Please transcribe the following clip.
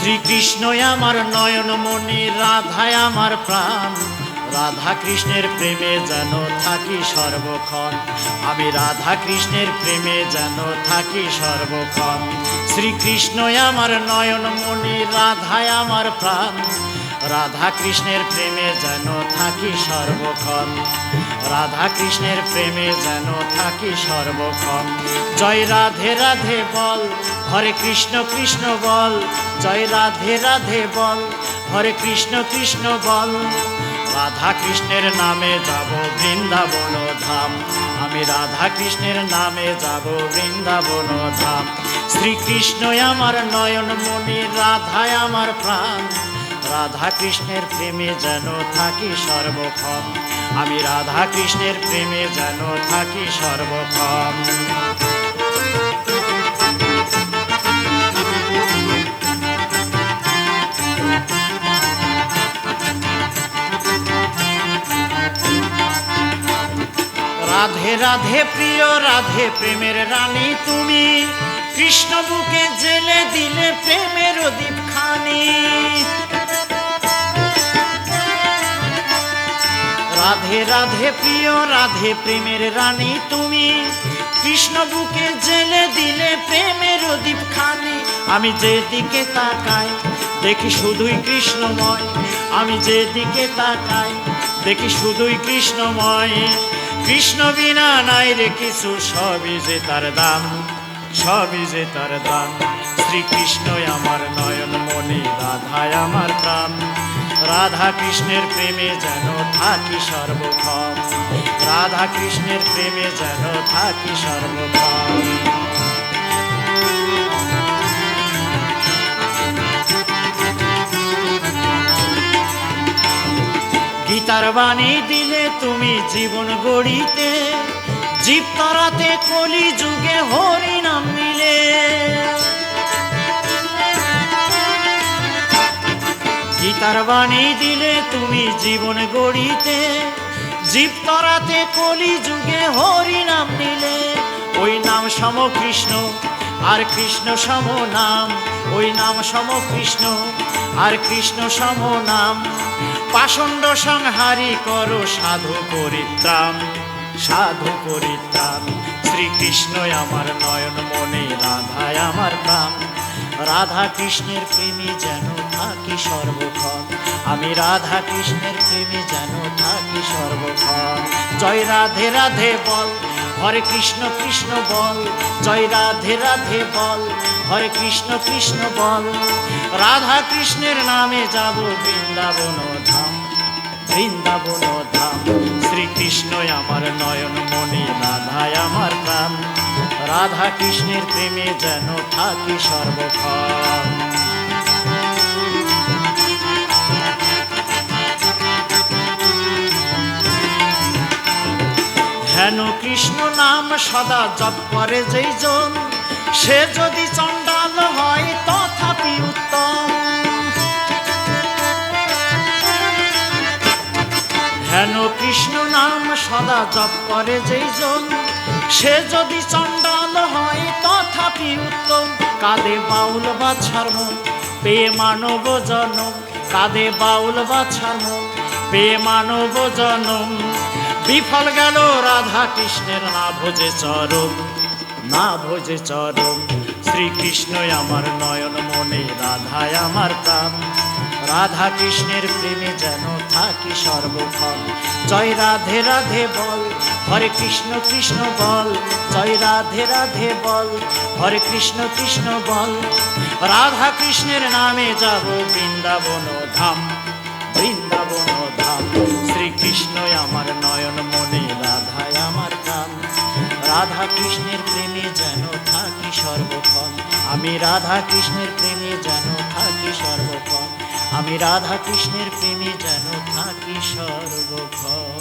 শ্রীকৃষ্ণই আমার নয়নমণি, রাধায় আমার প্রাণ। রাধা কৃষ্ণের প্রেমে যেন থাকি সর্বক্ষণ, আমি রাধা কৃষ্ণের প্রেমে যেন থাকি সর্বক্ষণ। শ্রীকৃষ্ণই আমার নয়নমণি, রাধায় আমার প্রাণ। রাধা কৃষ্ণের প্রেমে যেন থাকি সর্বক্ষণ, রাধা কৃষ্ণের প্রেমে যেন থাকি সর্বক্ষণ। জয় রাধে রাধে বল, হরে কৃষ্ণ কৃষ্ণ বল। জয় রাধে রাধে বল, হরে কৃষ্ণ কৃষ্ণ বল। রাধা কৃষ্ণের নামে যাব বৃন্দাবন ধাম, আমি রাধা কৃষ্ণের নামে যাব বৃন্দাবন ধাম। শ্রীকৃষ্ণই আমার নয়নমণি, রাধায় আমার প্রাণ। রাধা কৃষ্ণের প্রেমে যেন থাকি সর্বক্ষণ, আমি রাধা কৃষ্ণের প্রেমে যেন থাকি সর্বক্ষণ। রাধে রাধে প্রিয় রাধে, প্রেমের রানী তুমি। কৃষ্ণ বুকে জেলে দিলে প্রেমের দীপখানি। রাধে রাধে প্রিয় রাধে, প্রেমের রানী তুমি। কৃষ্ণ বুকে জেলে দিলে প্রেমের দীপখানি। আমি যেদিকে তাকাই দেখি শুধুই কৃষ্ণময়, আমি যেদিকে তাকাই দেখি শুধুই কৃষ্ণময়। কৃষ্ণ বিনা নাই রে কিছু, সবই যে তার দাম, সবই যে তার দাম। শ্রীকৃষ্ণই আমার নয়নমণি, রাধায় আমার প্রাণ। রাধা কৃষ্ণের প্রেমে যেন থাকি সর্বক্ষণ, রাধা কৃষ্ণের প্রেমে যেন থাকি সর্বক্ষণ। গীতার বাণী দিলে তুমি জীবন গড়িতে, জীব তরাতে কলি যুগে হরি নাম নিলে। গীতার বাণী দিলে তুমি জীবন গড়িতে, জীব তরাতে কলি যুগে হরি নাম নিলে। ওই নাম সম কৃষ্ণ আর কৃষ্ণ সম নাম, ওই নাম সম কৃষ্ণ আর কৃষ্ণ সম নাম। পাষণ্ড সংহারি করো সাধু পরিত্রাণ, সাধু পরিত্রাণ। শ্রীকৃষ্ণই আমার নয়নমণি, রাধায় আমার প্রাণ। রাধা কৃষ্ণের প্রেমে যেন থাকি সর্বক্ষণ, আমি রাধা কৃষ্ণের প্রেমে যেন থাকি সর্বক্ষণ। জয় রাধে রাধে বল, হরে কৃষ্ণ কৃষ্ণ বল। জয় রাধে রাধে বল, হরে কৃষ্ণ কৃষ্ণ বল। রাধা কৃষ্ণের নামে যাব বৃন্দাবন ধাম, বৃন্দাবন ধাম। শ্রীকৃষ্ণই আমার নয়নমণি, রাধায় আমার প্রাণ। রাধা কৃষ্ণের প্রেমে যেন থাকি সর্বক্ষণ। হেন কৃষ্ণ নাম সদা জপ করে যেই জন, সে যদি চণ্ডাল হয় তথাপি উত্তম। হেন কৃষ্ণ নাম সদা জপ করে যেই জন, সে যদি চণ্ডাল হয় তথাপি উত্তম। কাঁদে বাউল বাছার মন পেয়ে মানব জনম, কাঁদে বাউল বাছার মন পেয়ে মানব জনম। বিফল গেল রাধা কৃষ্ণের না ভোজে চরম, না ভোজে চরম। শ্রীকৃষ্ণই আমার নয়নমণি, রাধায় আমার প্রাণ। রাধা কৃষ্ণের প্রেমে যেন থাকি সর্বক্ষণ। জয় রাধে রাধে বল, হরে কৃষ্ণ কৃষ্ণ বল। জয় রাধে রাধে বল, হরে কৃষ্ণ কৃষ্ণ বল। রাধা কৃষ্ণের নামে যাব বৃন্দাবন ধাম, বৃন্দাবন ধাম। শ্রীকৃষ্ণই আমার নয়নমণি, রাধায় আমার প্রাণ। রাধা কৃষ্ণের প্রেমে যেন থাকি সর্বক্ষণ, আমি রাধা কৃষ্ণের প্রেমে যেন থাকি সর্বক্ষণ, আমি রাধা কৃষ্ণের প্রেমে যেন থাকি সর্বক্ষণ।